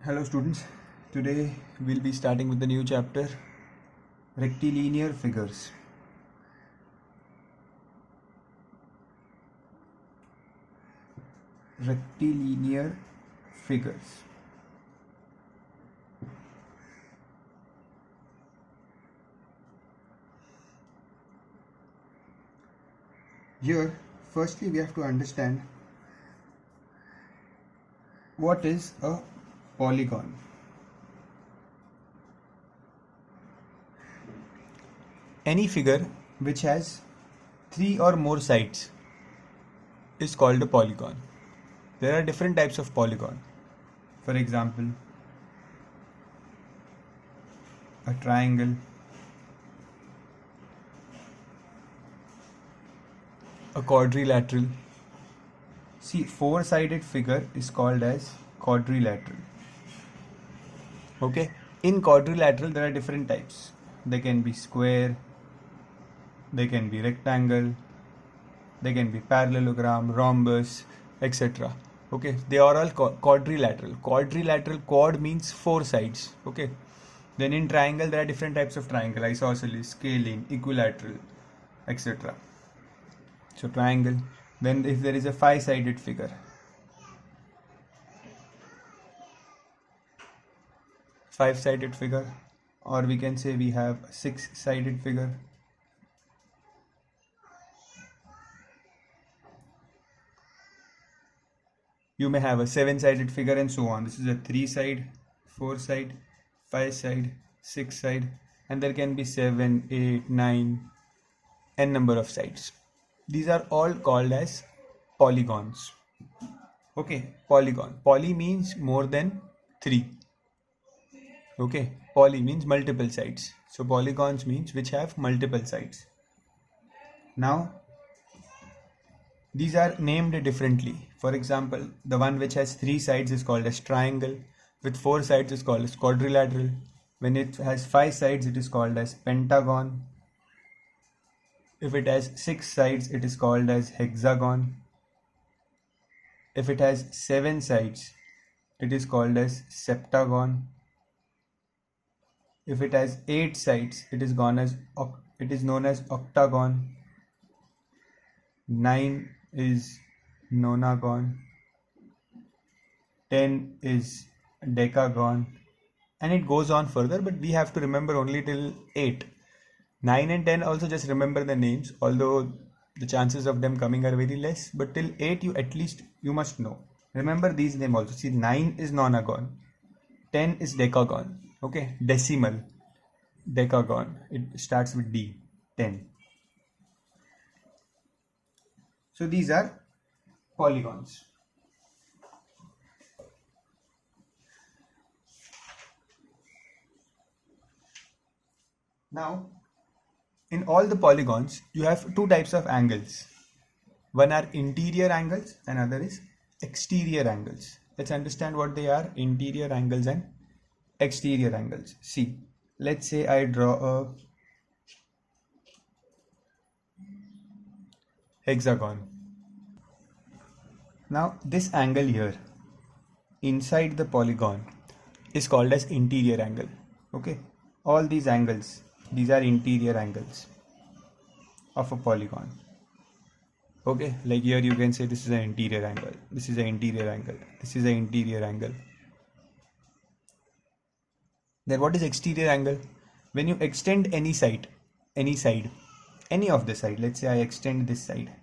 Hello students, today we'll be starting with the new chapter, rectilinear figures. Rectilinear figures. Here, firstly we have to understand what is a polygon. Any figure which has 3 or more sides is called a polygon. There are different types of polygon. For example, a triangle, a quadrilateral. See, four-sided figure is called as quadrilateral. Okay, in quadrilateral there are different types. They can be square, they can be rectangle, they can be parallelogram, rhombus, etc. Okay, they are all quadrilateral. Quadrilateral, quad means four sides. Okay, then in triangle there are different types of triangle: isosceles, scalene, equilateral, etc. So triangle. Then if there is a five-sided figure, or we can say we have a six-sided figure. You may have a seven-sided figure and so on. This is a three-side, four-side, five-side, six-side, and there can be 7, 8, 9, n number of sides. These are all called as polygons. Okay, polygon. Poly means more than 3. Okay, poly means multiple sides. So polygons means which have multiple sides. Now, these are named differently. For example, the one which has 3 sides is called as triangle. With 4 sides is called as quadrilateral. When it has 5 sides, it is called as pentagon. If it has 6 sides, it is called as hexagon. If it has 7 sides, it is called as septagon. If it has 8 sides, it is known as octagon. 9 is nonagon. 10 is decagon, and it goes on further, but we have to remember only till 8. 9 and 10 also just remember the names, although the chances of them coming are very less, but till 8 you must know. Remember these names also. See, 9 is nonagon, 10 is decagon. Okay, decimal decagon, it starts with D, 10. So these are polygons. Now, in all the polygons, you have two types of angles. One are interior angles and other is exterior angles. Let's understand what they are, interior angles and exterior angles. See, let's say I draw a hexagon. Now, this angle here, inside the polygon, is called as interior angle. Okay, all these angles, these are interior angles of a polygon. Okay, like here you can say this is an interior angle, this is an interior angle, this is an interior angle. Then what is exterior angle? When you extend any side, any of the side, let's say I extend this side.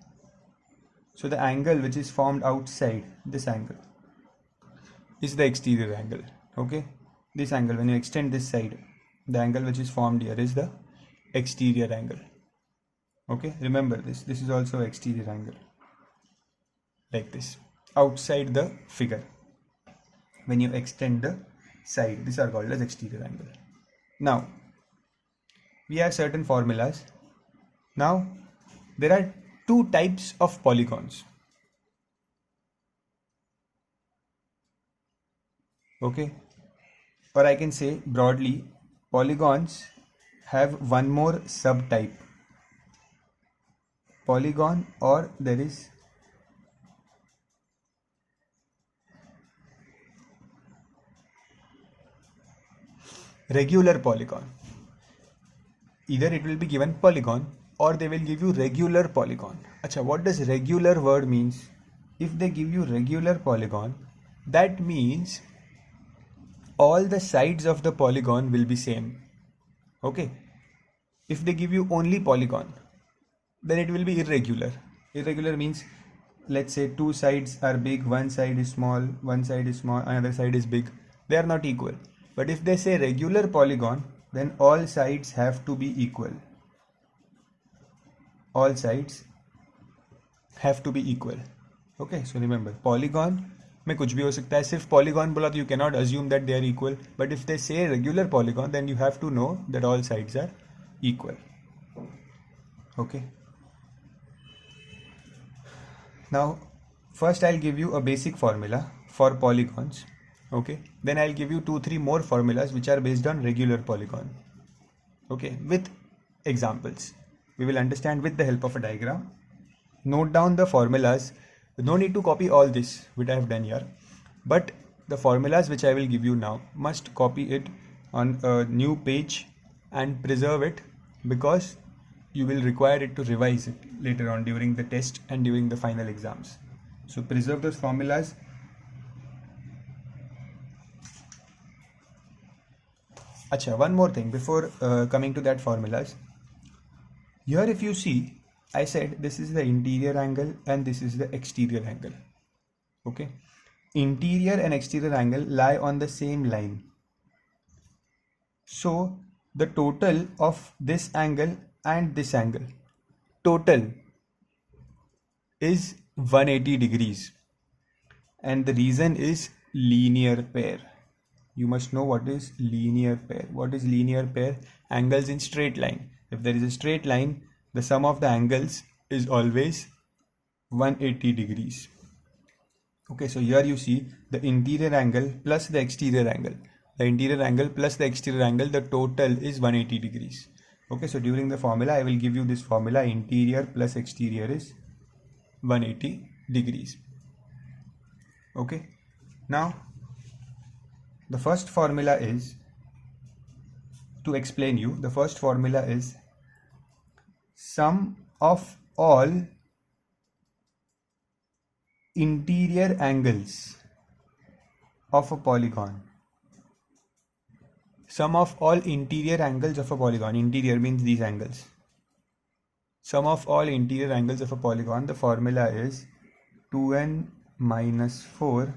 So the angle which is formed outside, this angle, is the exterior angle. Okay, this angle, when you extend this side, the angle which is formed here is the exterior angle. Okay, remember this is also exterior angle, like this, outside the figure. When you extend the side, these are called as exterior angle. Now, we have certain formulas. Now, there are two types of polygons. Okay, or I can say broadly, polygons have one more subtype. Polygon, or there is regular polygon. Either it will be given polygon or they will give you regular polygon. Acha, what does regular word means? If they give you regular polygon, that means all the sides of the polygon will be same. Okay. If they give you only polygon, then it will be irregular. Irregular means, let's say two sides are big, one side is small, another side is big. They are not equal. But if they say regular polygon, then all sides have to be equal. All sides have to be equal. Okay, so remember, polygon में कुछ भी हो सकता है. सिर्फ polygon बोला तो you cannot assume that they are equal. But if they say regular polygon, then you have to know that all sides are equal. Okay. Now, first I'll give you a basic formula for polygons. Okay. Then I'll give you 2-3 more formulas which are based on regular polygon. Okay. With examples. We will understand with the help of a diagram. Note down the formulas. No need to copy all this which I have done here. But the formulas which I will give you now, must copy it on a new page and preserve it, because you will require it to revise it later on during the test and during the final exams. So preserve those formulas. Acha, one more thing before coming to that formulas. Here if you see, I said this is the interior angle and this is the exterior angle. Okay. Interior and exterior angle lie on the same line. So the total of this angle and this angle total is 180 degrees, and the reason is linear pair. You must know what is linear pair. What is linear pair? Angles in straight line. If there is a straight line, the sum of the angles is always 180 degrees. Okay, so here you see the interior angle plus the exterior angle. The interior angle plus the exterior angle, the total is 180 degrees. Okay, so during the formula, I will give you this formula: interior plus exterior is 180 degrees. Okay, now the first formula is, to explain you, the first formula is sum of all interior angles of a polygon. Sum of all interior angles of a polygon. Interior means these angles. Sum of all interior angles of a polygon. The formula is 2n minus 4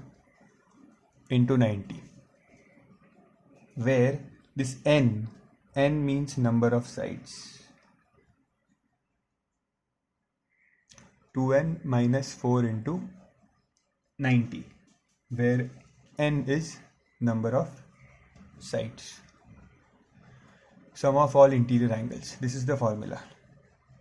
into 90, where this n means number of sides. 2n minus 4 into 90, where n is number of sides. Sum of all interior angles. This is the formula.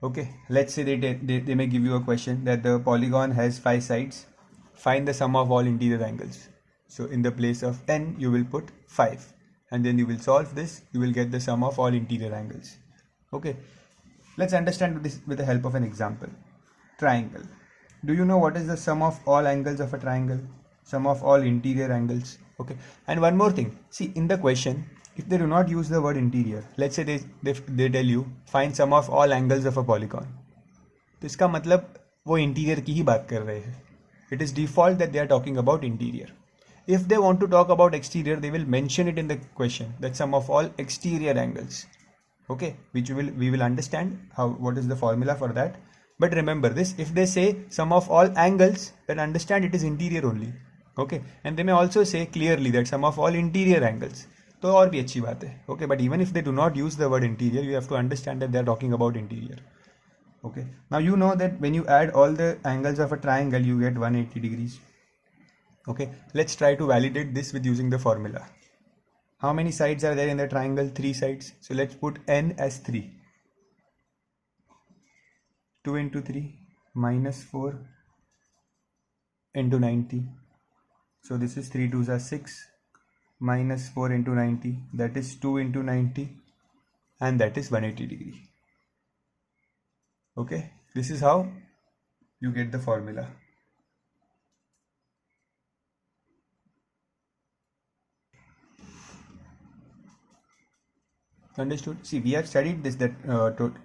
Okay, let's say they may give you a question that the polygon has 5 sides. Find the sum of all interior angles. So in the place of n, you will put 5. And then you will solve this. You will get the sum of all interior angles. Okay, let's understand this with the help of an example. Triangle. Do you know what is the sum of all angles of a triangle? Sum of all interior angles. Okay, and one more thing. See, in the question, if they do not use the word interior, let's say they tell you find sum of all angles of a polygon, तो इसका मतलब वो interior की ही बात कर रहे हैं. It is default that they are talking about interior. If they want to talk about exterior, they will mention it in the question, that sum of all exterior angles. Okay, which we will understand what is the formula for that. But remember this, if they say sum of all angles, then understand it is interior only. Okay, and they may also say clearly that sum of all interior angles. तो और भी अच्छी बात है. Okay, but even if they do not use the word interior, you have to understand that they are talking about interior. Okay, now you know that when you add all the angles of a triangle, you get 180 degrees. Okay, let's try to validate this with using the formula. How many sides are there in the triangle? 3 sides. So let's put n as 3. 2 into 3 minus 4 into 90. So this is 3 2s are 6 minus 4 into 90. That is 2 into 90, and that is 180 degree. Okay, this is how you get the formula. Understood? See, we have studied this, that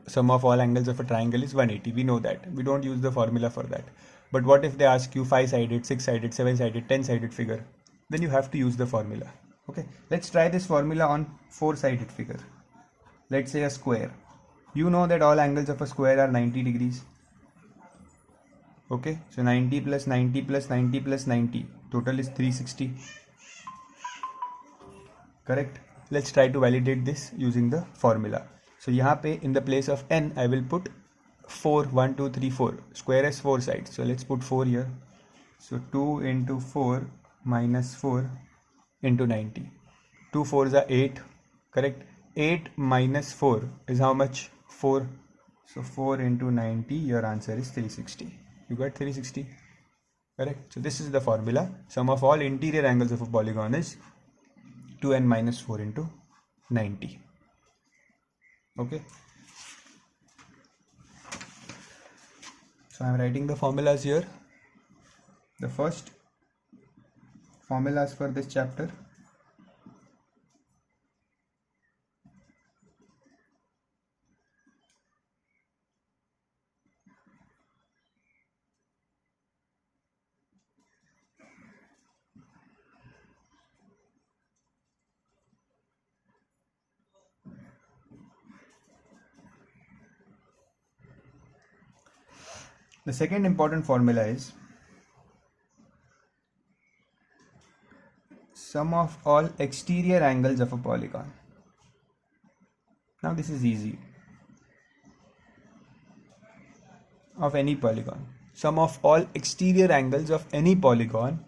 sum of all angles of a triangle is 180. We know that. We don't use the formula for that. But what if they ask you 5-sided, 6-sided, 7-sided, 10-sided figure? Then you have to use the formula. Okay, let's try this formula on 4-sided figure. Let's say a square. You know that all angles of a square are 90 degrees. Okay, so 90 plus 90 plus 90 plus 90. Total is 360. Correct? Let's try to validate this using the formula. So यहाँ पे in the place of n I will put 4. 1 2 3 4. Square has 4 sides, so let's put 4 here. So 2 into 4 minus 4 into 90. 2 4s are 8. Correct? 8 minus 4 is how much? 4. So 4 into 90, your answer is 360. You got 360. Correct? So this is the formula. Sum of all interior angles of a polygon is 2n minus 4 into 90. Okay. So I am writing the formulas here. The first formulas for this chapter. The second important formula is sum of all exterior angles of a polygon. Now this is easy. Of any polygon. Sum of all exterior angles of any polygon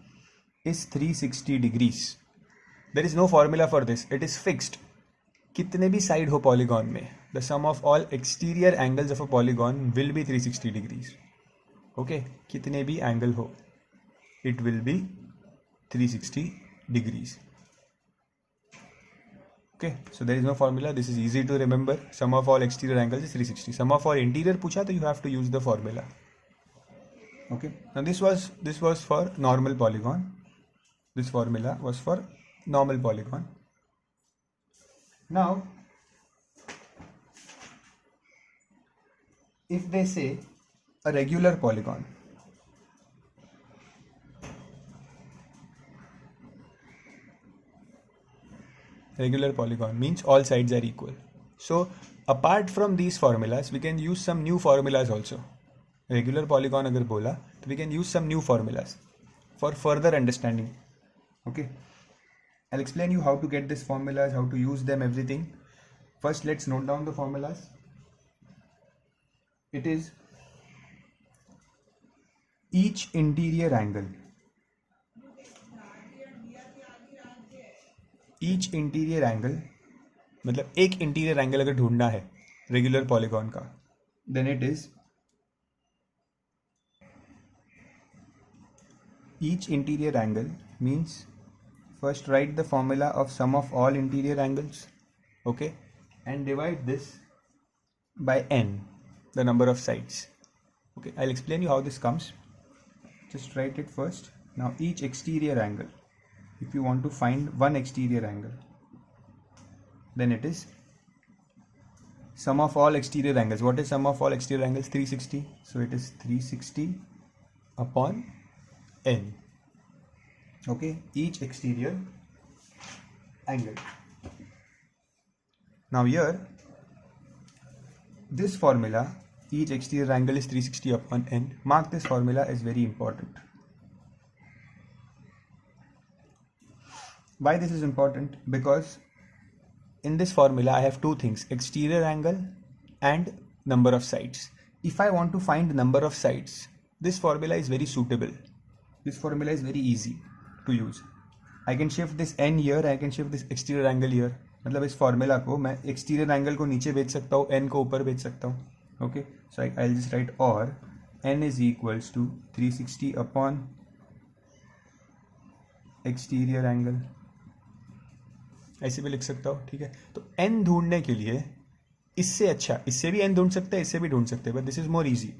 is 360 degrees. There is no formula for this. It is fixed. कितने भी side हो polygon में, the sum of all exterior angles of a polygon will be 360 degrees. Okay, कितने भी angle हो, it will be 360 degrees. Okay, so there is no formula. This is easy to remember. Sum of all exterior angles is 360. Sum of all interior पूछा तो you have to use the formula. Okay, now this was for normal polygon. This formula was for normal polygon. Now, if they say a regular polygon, regular polygon means all sides are equal. So apart from these formulas, we can use some new formulas also. Regular polygon अगर बोला तो we can use some new formulas for further understanding. Okay, I'll explain you how to get these formulas, how to use them, everything. First, let's note down the formulas. It is each interior angle. Each interior angle, मतलब एक interior angle अगर ढूंढना है regular polygon का, then it is each interior angle means first write the formula of sum of all interior angles, okay, and divide this by n, the number of sides. Okay, I'll explain you how this comes. Just write it first. Now each exterior angle, if you want to find one exterior angle, then it is sum of all exterior angles. What is sum of all exterior angles? 360. So it is 360 upon n. Okay, each exterior angle. Now here, this formula, each exterior angle is 360 upon n. Mark this formula as very important. Why this is important? Because in this formula I have two things, exterior angle and number of sides. If I want to find number of sides, this formula is very suitable. This formula is very easy to use. I can shift this n here, I can shift this exterior angle here. मतलब इस formula को मैं exterior angle को नीचे भेज सकता हूँ, n को ऊपर भेज सकता हूँ. Okay, so I'll just write or n is equals to 360 upon exterior angle. ऐसे भी लिख सकता हूँ, ठीक है. तो n ढूंढने के लिए इससे अच्छा, इससे भी n ढूंढ सकते हैं, इससे भी ढूंढ सकते हैं, but this is more easy.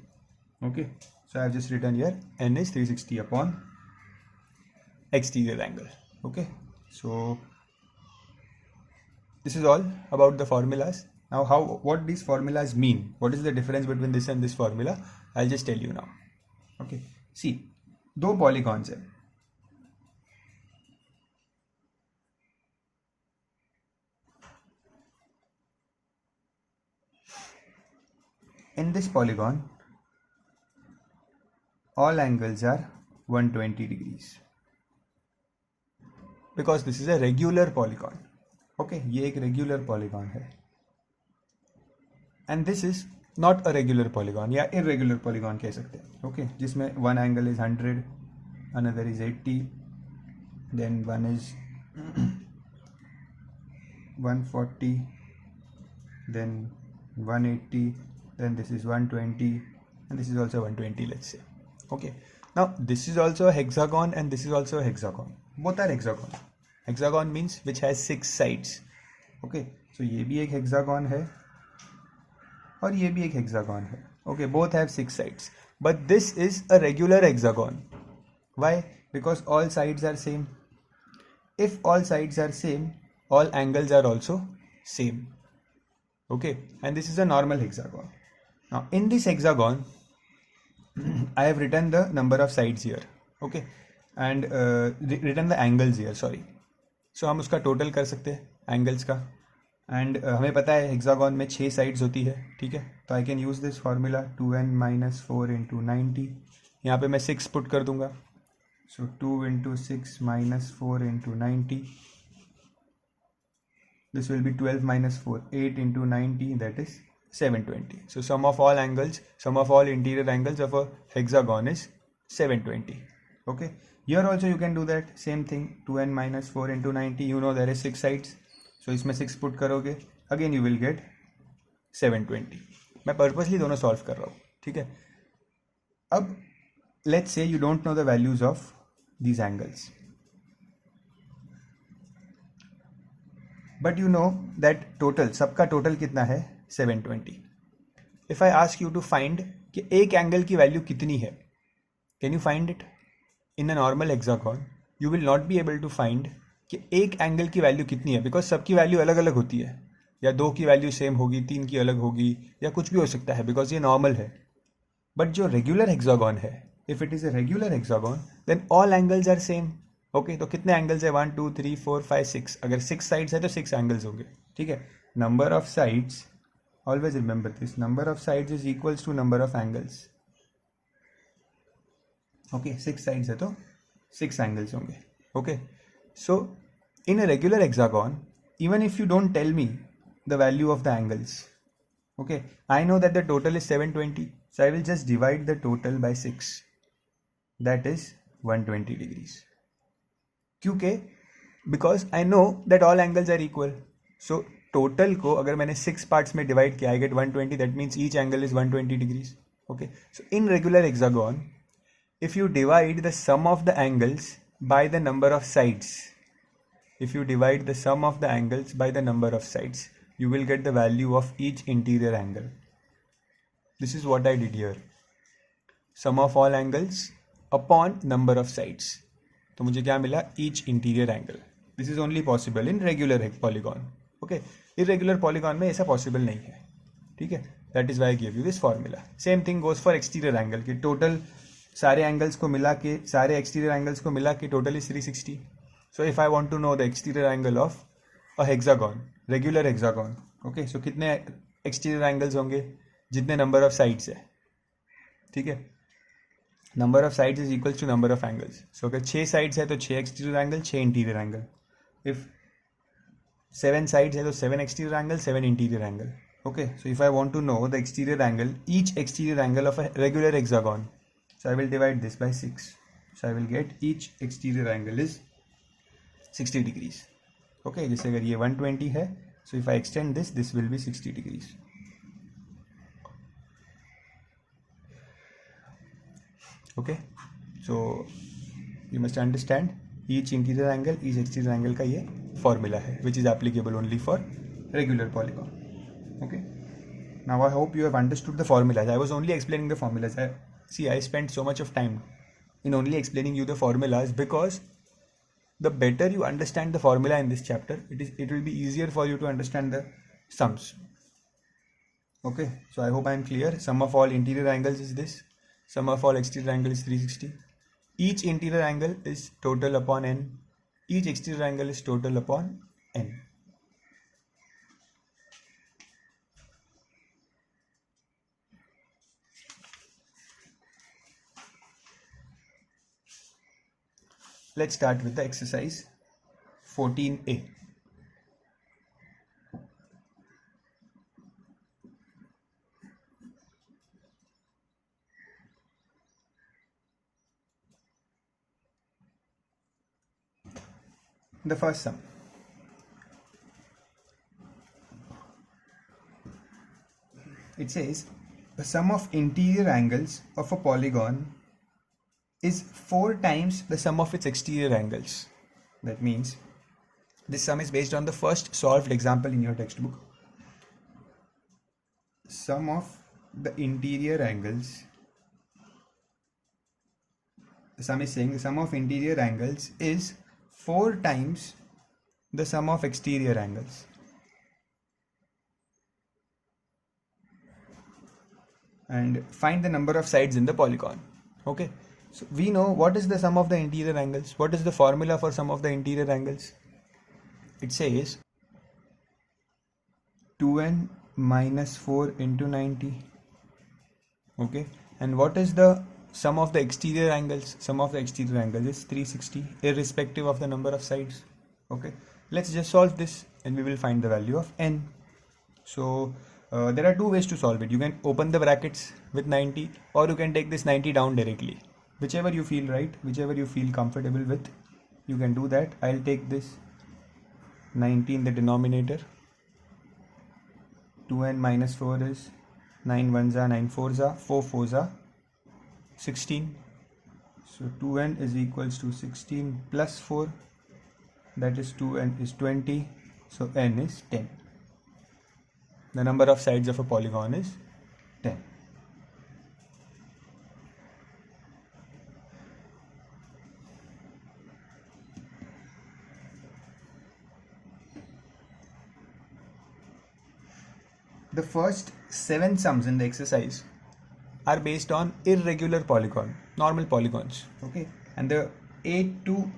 Okay, so I've just written here n is 360 upon exterior angle. Okay, so this is all about the formulas. Now what these formulas mean, what is the difference between this and this formula, I'll just tell you now. Okay, see, दो polygons है. In this polygon, all angles are 120 degrees because this is a regular polygon. Okay, ये एक regular polygon है. And this is not a regular polygon या irregular polygon कह सकते हैं. Okay, जिसमें one angle is 100, another is 80, then one is 140, then 180, then this is 120, and this is also 120, let's say. Okay, now this is also a hexagon and this is also a hexagon. Both are hexagon. Hexagon means which has 6 sides. Okay, so ये भी एक hexagon है और ये भी एक hexagon है. Okay, both have 6 sides, but this is a regular hexagon. Why? Because all sides are same. If all sides are same, all angles are also same. Okay, and this is a normal hexagon. Now in this hexagon I have written the number of sides here. Okay, and written the angles here, sorry. So हम उसका total कर सकते हैं angles का, and हमें पता है hexagon में 6 sides होती है. ठीक है, तो I can use this formula 2n minus 4 into 90. यहाँ पे मैं 6 put कर दूंगा. So 2 into 6 minus 4 into 90. This will be 12 minus 4, 8 into 90, that is 720. So sum of all angles, sum of all interior angles of a hexagon is 720. Okay, here also you can do that same thing. 2n minus 4 into 90, you know there is 6 sides, so इसमें 6 put करोगे, again you will get 720. मैं purposely दोनों solve कर रहा हूँ. ठीक है, अब let's say you don't know the values of these angles, but you know that total, सबका total कितना है 720. If I ask you to find कि एक एंगल की वैल्यू कितनी है, can you find it? In a normal hexagon you will not be able to find कि एक एंगल की वैल्यू कितनी है, बिकॉज सबकी वैल्यू अलग अलग होती है, या 2 की वैल्यू सेम होगी, 3 की अलग होगी, या कुछ भी हो सकता है, बिकॉज ये नॉर्मल है. बट जो रेगुलर हेक्सागन है, if it is a regular hexagon then all angles are same. Okay, तो कितने एंगल्स है? 1 2 3 4 5 6. अगर 6 साइड्स है तो 6 एंगल्स होंगे. ठीक है, number of sides, always remember this, number of sides is equals to number of angles. Okay, 6 sides है तो 6 एंगल्स होंगे. Okay, so in a regular hexagon, even if you don't tell me the value of the angles, okay, I know that the total is 720, so I will just divide the total by 6, that is 120 degrees. क्योंकि because I know that all angles are equal, so total को अगर मैंने 6 parts में divide किया, I get 120, that means each angle is 120 degrees. Okay, so in regular hexagon, if you divide the sum of the angles by the number of sides, if you divide the sum of the angles by the number of sides, you will get the value of each interior angle. This is what I did here, sum of all angles upon number of sides. तो मुझे क्या मिला? each interior angle. This is only possible in regular polygon. Okay, irregular polygon में ऐसा possible नहीं है. ठीक है, that is why I gave you this formula. Same thing goes for exterior angle कि total सारे एंगल्स को मिला के, सारे एक्सटीरियर एंगल्स को मिला के total is 360. So if I want to know the exterior angle of a hexagon, regular hexagon, okay, so कितने एक्सटीरियर एंगल्स होंगे? जितने नंबर ऑफ साइड्स है. ठीक है, number of sides is equals to number of angles. So अगर 6 sides है तो 6 exterior angle, 6 interior angle. If 7 sides है तो 7 exterior angle, 7 interior angle. Okay, so if I want to know the exterior angle, each exterior angle of a regular hexagon, so I will divide this by 6, so I will get each exterior angle is 60 degrees. Okay, जैसे अगर ये 120 है, so if I extend this, this will be 60 degrees. Okay, so you must understand each interior angle, each exterior angle का ये formula है, which is applicable only for regular polygon. Okay, now I hope you have understood the formulas. I was only explaining the formulas. See, I spent so much of time in only explaining you the formulas because the better you understand the formula in this chapter, it will be easier for you to understand the sums. Okay, so I hope I am clear. Sum of all interior angles is this. Sum of all exterior angle is 360. Each interior angle is total upon n. Each exterior angle is total upon n. Let's start with the exercise 14a. The first sum. It says the sum of interior angles of a polygon is 4 times the sum of its exterior angles. That means this sum is based on the first solved example in your textbook. Sum of the interior angles. The sum is saying the sum of interior angles is 4 times the sum of exterior angles. And find the number of sides in the polygon. Okay, so we know what is the sum of the interior angles. What is the formula for sum of the interior angles? It says 2n minus 4 into 90. Okay, and what is the sum of the exterior angles? Sum of the exterior angles is 360 irrespective of the number of sides. Okay, let's just solve this and we will find the value of n. So there are two ways to solve it. You can open the brackets with 90 or you can take this 90 down directly. Whichever you feel right, whichever you feel comfortable with, you can do that. I'll take this 90 in the denominator. 2n minus 4 is 9 1s are 9 4s are 4 4s are 16. So 2n is equals to 16 plus 4, that is 2n is 20. So n is 10. The number of sides of a polygon is 10. The first 7 sums in the exercise are based on irregular polygon, normal polygons. Okay, and the 8 to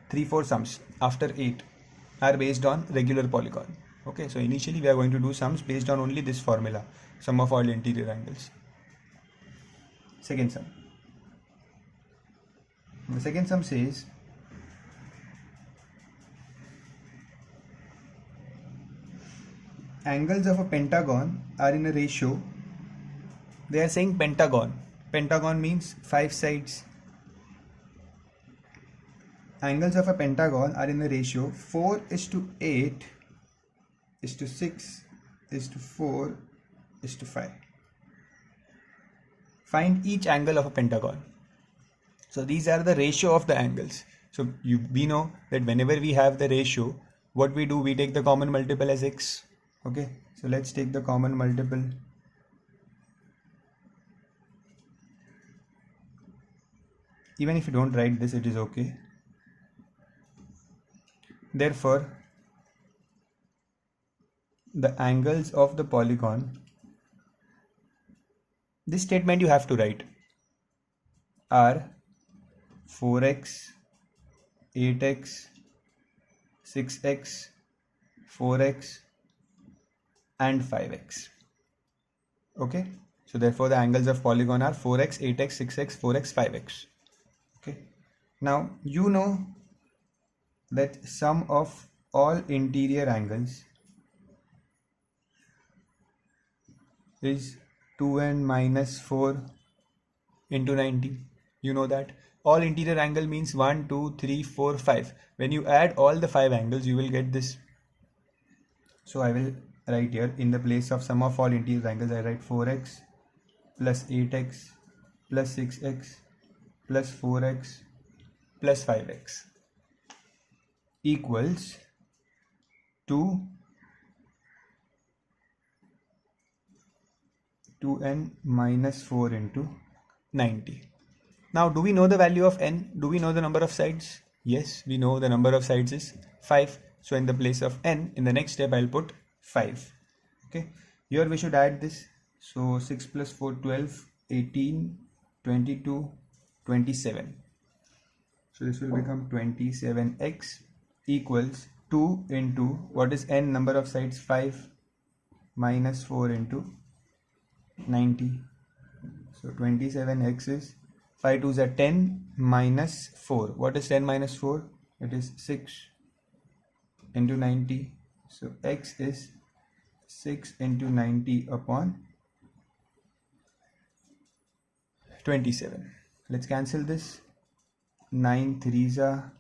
3 4 sums after 8 are based on regular polygon. Okay, so initially we are going to do sums based on only this formula, sum of all interior angles. Second sum. The second sum says angles of a pentagon are in a ratio. They are saying pentagon. Pentagon means 5 sides. Angles of a pentagon are in the ratio 4 is to 8 is to 6 is to 4 is to 5. Find each angle of a pentagon. So these are the ratio of the angles. So we know that whenever we have the ratio, what we do, we take the common multiple as x. Okay, so let's take the common multiple. Even if you don't write this, it is okay. Therefore, the angles of the polygon, this statement you have to write, are 4x, 8x, 6x, 4x and 5x. Okay, so therefore the angles of polygon are 4x, 8x, 6x, 4x, 5x. Okay, now you know that sum of all interior angles is 2n minus 4 into 90. You know that all interior angle means 1 2 3 4 5. When you add all the 5 angles, you will get this. So I will write here, in the place of sum of all interior angles, I write 4x plus 8x plus 6x plus 4x plus 5x equals 2n minus 4 into 90. Now, do we know the value of n? Do we know the number of sides? Yes, we know the number of sides is 5. So in the place of n, in the next step I'll put 5. Okay, here we should add this. So 6 plus 4, 12, 18, 22, 27. So this will become 27x equals 2 into, what is n number of sides? 5 minus 4 into 90. So 27x is 5 2s are 10 minus 4. What is 10 minus 4? It is 6 into 90. So x is 6 into 90 upon 27. Let's cancel this. 9 3s are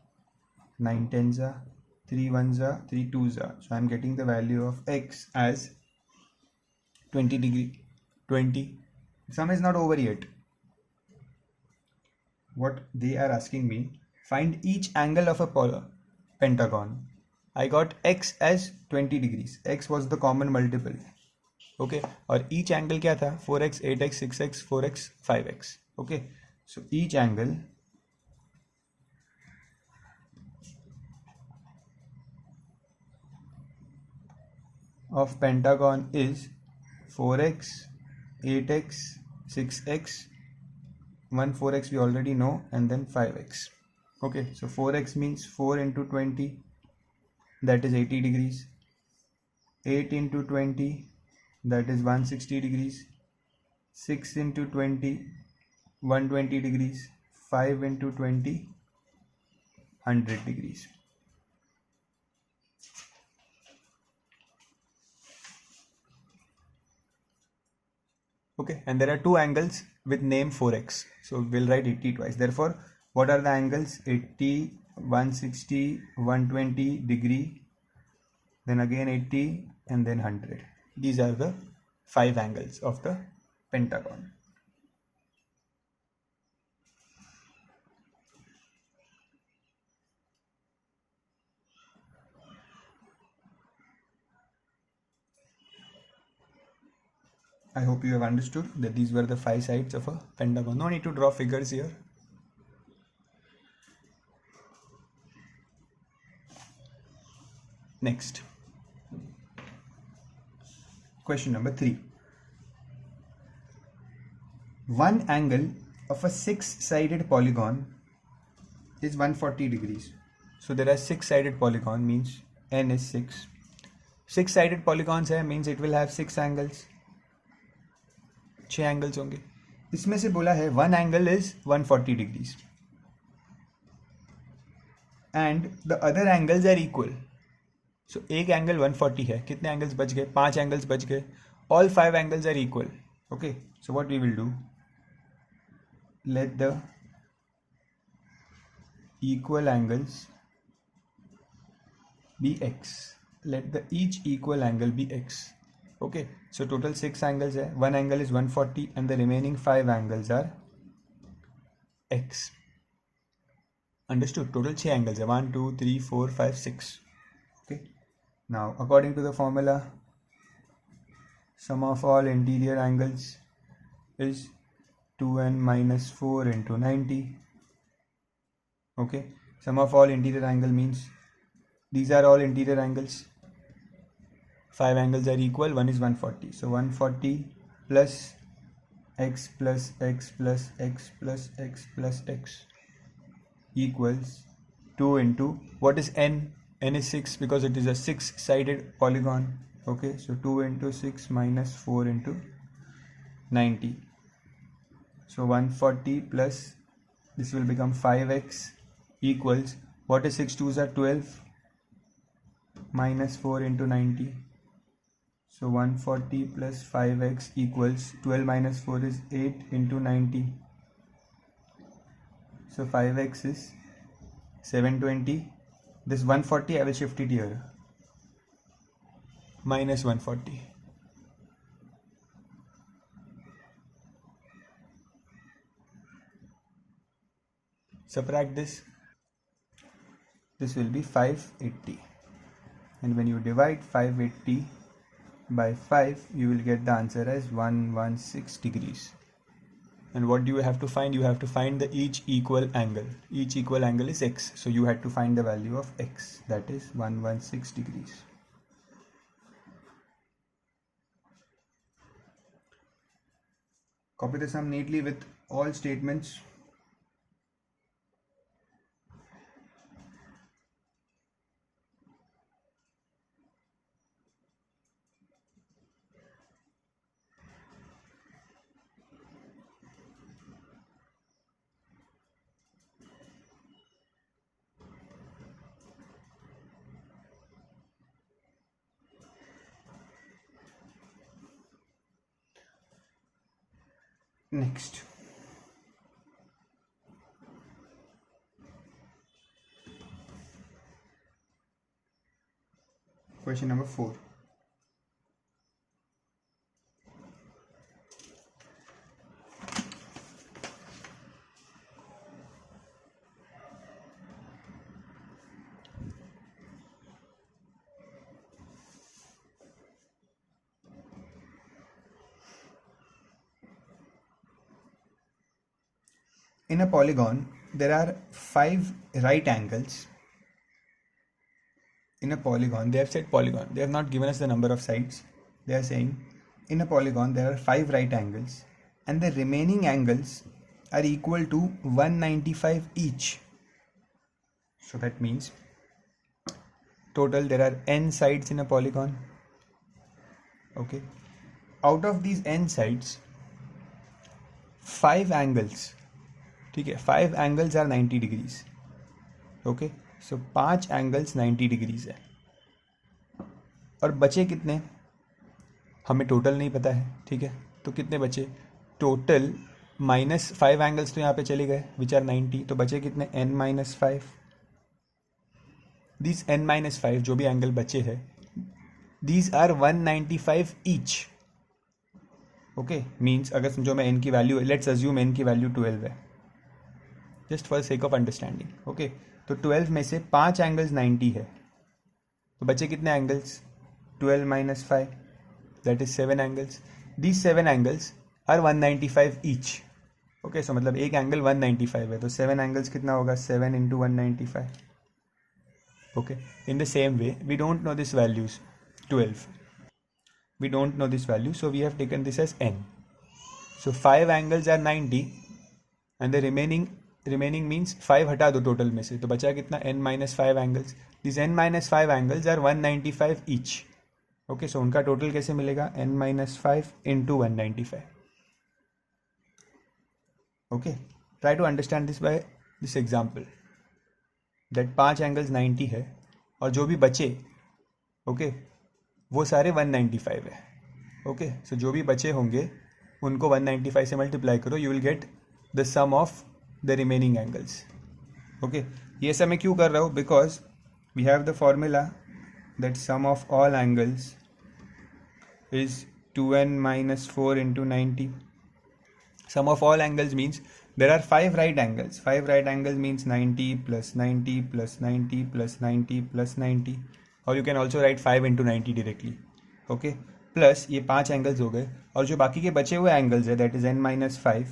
9 10s are 3 1s are 3 2s are. So I'm getting the value of x as 20 degree. 20. Sum is not over yet. What they are asking me, find each angle of a pentagon. I got x as 20 degrees. X was the common multiple. Okay, और each angle क्या था? 4x, 8x, 6x, 4x, 5x. Okay, so each angle of pentagon is 4x, 8x, 6x, 4x we already know, and then 5x. Okay, so 4x means 4 into 20, that is 80 degrees. 8 into 20, that is 160 degrees. 6 into 20, 120 degrees. 5 into 20, 100 degrees. Okay, and there are two angles with name 4x. So we'll write 80 twice. Therefore, what are the angles? 80, 160, 120 degree, then again 80, and then 100. These are the 5 angles of the pentagon. I hope you have understood that these were the 5 sides of a pentagon. No need to draw figures here. Next. Question number 3. One angle of a 6-sided polygon is 140 degrees. So there are 6-sided polygon, means n is 6. 6-sided polygons है, means it will have 6 angles. 6 angles होंगे. इसमें से बोला है one angle is 140 degrees and the other angles are equal. So एक angle 140 है. कितने angles बच गए? 5 angles बच गए. All 5 angles are equal. Okay, so what we will do, let the equal angles be x. Let the each equal angle be x. Okay, so total 6 angles hai. One angle is 140 and the remaining 5 angles are x. Understood? Total 6 angles hai. 1 2 3 4 5 6. Okay, now according to the formula, sum of all interior angles is 2n minus 4 into 90. Okay, sum of all interior angle means these are all interior angles. 5 angles are equal, one is 140. So 140 plus x plus x plus x plus x plus x equals 2 into, what is n? N is 6 because it is a 6-sided polygon. Okay, so 2 into 6 minus 4 into 90. So 140 plus this will become 5x equals, what is 6 2s are 12 minus 4 into 90. So 140 plus 5x equals 12 minus 4 is 8 into 90. So 5x is 720. This 140 I will shift it here. Minus 140. Subtract this. This will be 580. And when you divide 580 by 5, you will get the answer as 116 degrees. And what do you have to find? You have to find the each equal angle. Each equal angle is x. So you had to find the value of x. That is 116 degrees. Copy the sum neatly with all statements. Next. Question number 4. In a polygon, there are 5 right angles. In a polygon, they have said polygon. They have not given us the number of sides. They are saying in a polygon, there are 5 right angles and the remaining angles are equal to 195 each. So that means total there are n sides in a polygon. Okay. Out of these n sides, 5 angles. ठीक है, 5 angles are 90 degrees. Okay, so 5 angles 90 degrees है. और बचे कितने हमें total नहीं पता है. ठीक है, तो कितने बचे टोटल? -5 एंगल्स तो यहाँ पे चले गए विच आर 90. तो बचे कितने? n-5. दीज n-5 जो भी एंगल बचे हैं these are 195 each. Okay, means अगर समझो मैं n की वैल्यू, लेट्स अज्यूम n की वैल्यू 12 है, just for sake of understanding. Okay, तो 12 में से 5 एंगल्स 90 है, तो बचे कितने angles? 12 - 5, that is 7 angles. These 7 angles are 195 each. Okay, so मतलब एक एंगल 195 है, तो 7 एंगल्स कितना होगा? 7 × 195. Okay, in the same way we don't know this values 12. We don't know this value, so we have taken this as n. So 5 angles are 90 and the remaining means 5 हटा दो total में से, तो बचा कितना? n-5 angles. These n-5 angles are 195 each. Okay, so उनका total कैसे मिलेगा? n-5 into 195. Okay, try to understand this by this example. That 5 angles 90 है और जो भी बचे, okay, वो सारे 195 है. ओके, सो जो भी बचे होंगे उनको 195 से मल्टीप्लाई करो, you will get the sum of the remaining angles. Okay, ये सब मैं क्यों कर रहा हूँ? Because we have the formula that sum of all angles is 2n - 4 × 90. Sum of all angles means there are 5 right angles. 5 right angles means 90 + 90 + 90 + 90 + 90. और you can also right 5 × 90 directly. Okay, plus ये 5 angles हो गए और जो बाकी के बचे हुए एंगल्स है दैट इज n-5.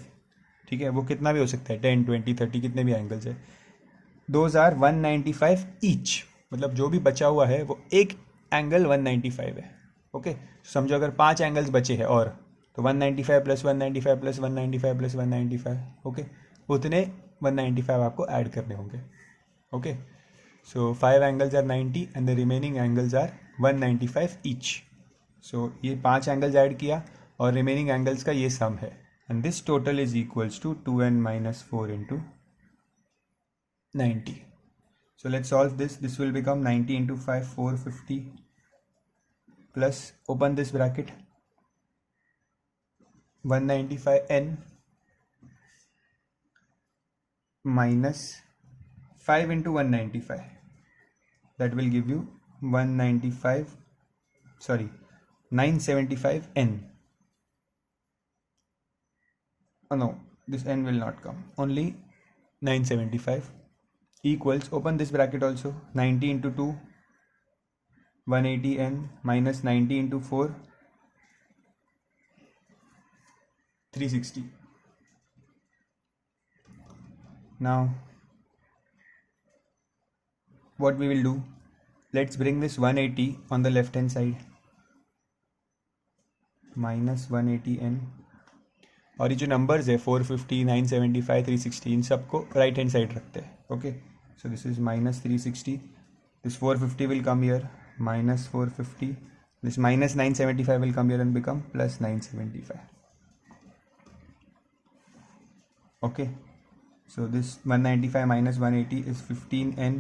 ठीक है, वो कितना भी हो सकता है, 10, 20, 30, कितने भी एंगल्स है. Those are 195 each. मतलब जो भी बचा हुआ है वो एक एंगल 195 है. ओके, समझो अगर 5 एंगल्स बचे हैं और तो 195 + 195 + 195 + 195. ओके, उतने 195 आपको ऐड करने होंगे. Okay, so 5 angles are 90 and the remaining angles are 195 each. so ये 5 angles ऐड किया और remaining angles का ये sum है, and this total is equals to 2n - 4 × 90. so let's solve this. This will become 90 × 5, 450, plus open this bracket 195n minus 5 × 195. that will give you 975n. oh no, this n will not come, only 975 equals, open this bracket also, 90 × 2, 180n minus 90 × 4, 360. Now what we will do, let's bring this 180 on the left hand side, minus 180n, और ये जो numbers है 450, 975, 360, इन सबको right hand side रखते हैं. Okay, so this is minus 360, this 450 will come here, minus 450, this minus 975 will come here and become plus 975. Okay, so this 195 minus 180 is 15n,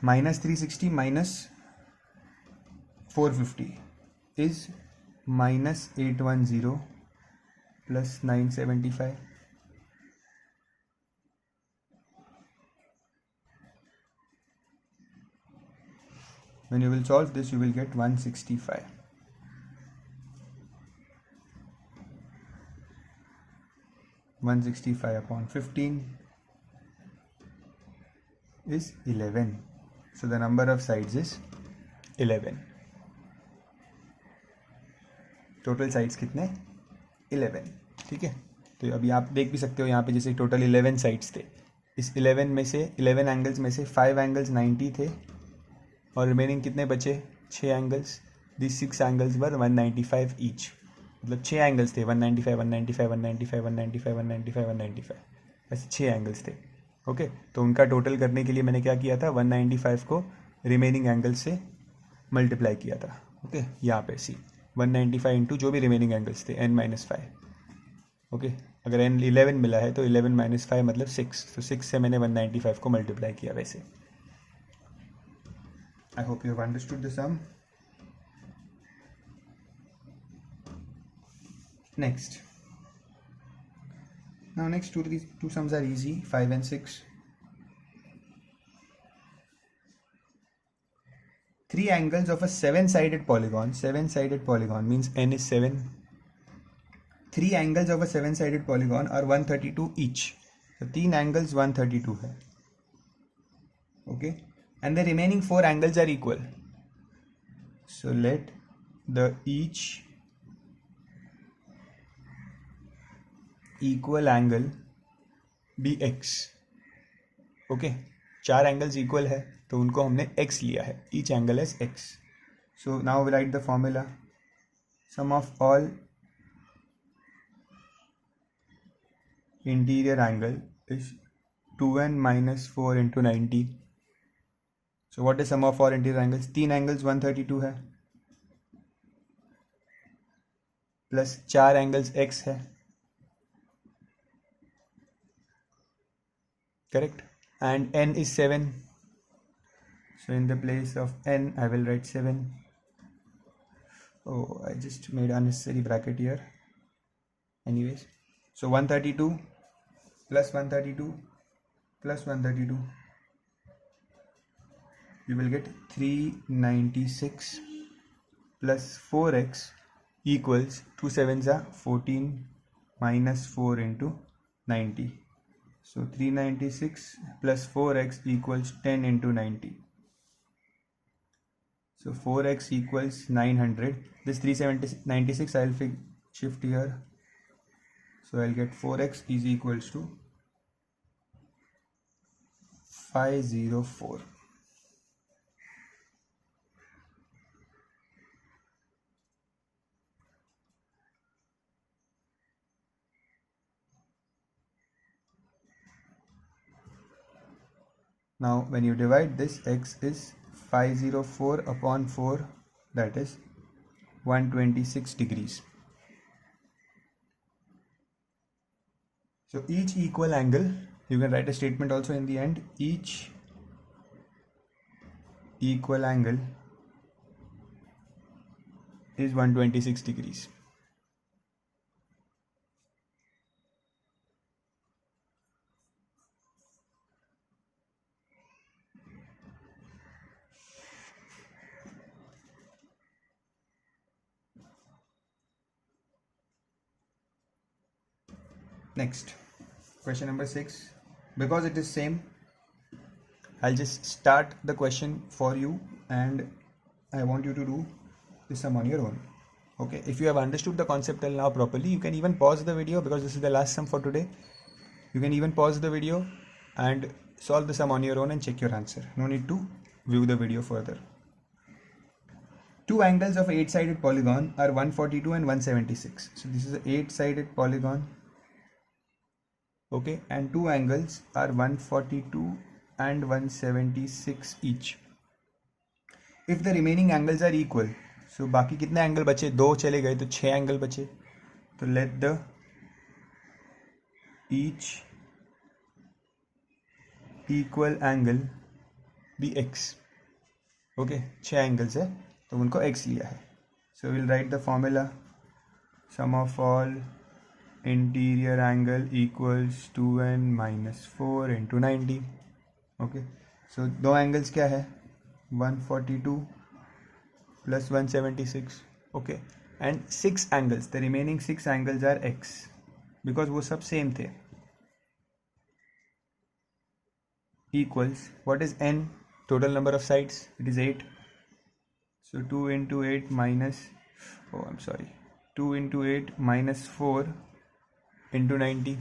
minus 360 minus 450 is minus 810 plus 975. When you will solve this, you will get 165. upon 15 is 11. So the number of sides is 11. Total sides कितने? 11. ठीक है, तो अभी आप देख भी सकते हो यहाँ पे जैसे टोटल 11 साइड्स थे. इस 11 में से 11 एंगल्स में से 5 एंगल्स 90 थे और रिमेनिंग कितने बचे? 6 angles. This 6 angles were 195 each. मतलब 6 एंगल्स थे, 195, 195, 195, 195, 195, 195, ऐसे 6 एंगल्स थे. ओके, तो उनका टोटल करने के लिए मैंने क्या किया था, 195 को रिमेनिंग एंगल्स से मल्टीप्लाई किया था. ओके, यहाँ पे सी 195 इंटू जो भी रिमेनिंग एंगल्स थे n-5. ओके, अगर n 11 मिला है तो 11 - 5 मतलब 6. तो 6 से मैंने 195 को मल्टीप्लाई किया. वैसे I hope you have understood the sum. Next. Now next two sums are easy, 5 and 6. 3 angles of a 7-sided polygon. 7-sided polygon means n is 7. 3 angles of a 7-sided polygon are 132 each. So 3 angles 132 है. Okay, and the remaining 4 angles are equal. So let the each equal angle be x. Okay, 4 angles equal है तो उनको हमने x लिया है. Each angle is x. So now we write the formula. Sum of all interior angle is 2n - 4 into 90. So what is sum of all interior angles? 3 angles 132 है plus 4 angles x है. Correct, and n is 7. So in the place of n I will write 7. Oh, I just made unnecessary bracket here. Anyways, so 132 plus 132 plus 132, you will get 396 plus 4x equals 2 7s are 14 minus 4 into 90. So 396 plus 4x equals 10 into 90. So 4x equals 900. This 396 I'll shift here. So I'll get 4x is equals to 504. Now when you divide this, x is 504 upon 4, that is 126 degrees. So each equal angle, you can write a statement also in the end, each equal angle is 126 degrees. Next, question number 6. Because it is same, I'll just start the question for you and I want you to do this sum on your own. Okay, if you have understood the concept till now properly, you can even pause the video, because this is the last sum for today. You can even pause the video and solve the sum on your own and check your answer. No need to view the video further. Two angles of 8-sided polygon are 142 and 176. So this is an 8-sided polygon. Okay, and two angles are 142 and 176 each. If the remaining angles are equal, so बाकी कितने angle बचे? दो चले गए तो 6 angle बचे. तो let the each equal angle be x. Okay, 6 angles है तो उनको x लिया है. So we'll write the formula. Sum of all interior angle equals 2n minus 4 into 90. Okay, so दो एंगल्स क्या है? 142 plus 176. Okay, and 6 angles, the remaining 6 angles are x, because वो सब same थे. Equals, what is n? Total number of sides, it is 8. So 2 into 8 minus, 2 into 8 minus 4 into 90.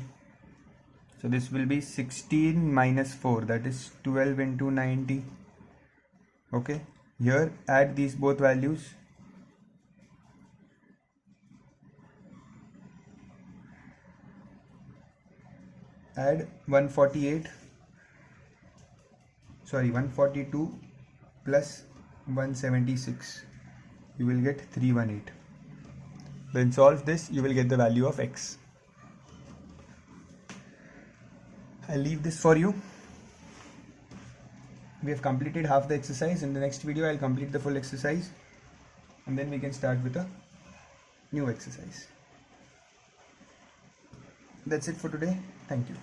So this will be 16 minus 4, that is 12 into 90. Okay, here add these both values. Add 142 plus 176. You will get 318. Then solve this, you will get the value of x. I'll leave this for you. We have completed half the exercise. In the next video, I'll complete the full exercise, and then we can start with a new exercise. That's it for today. Thank you.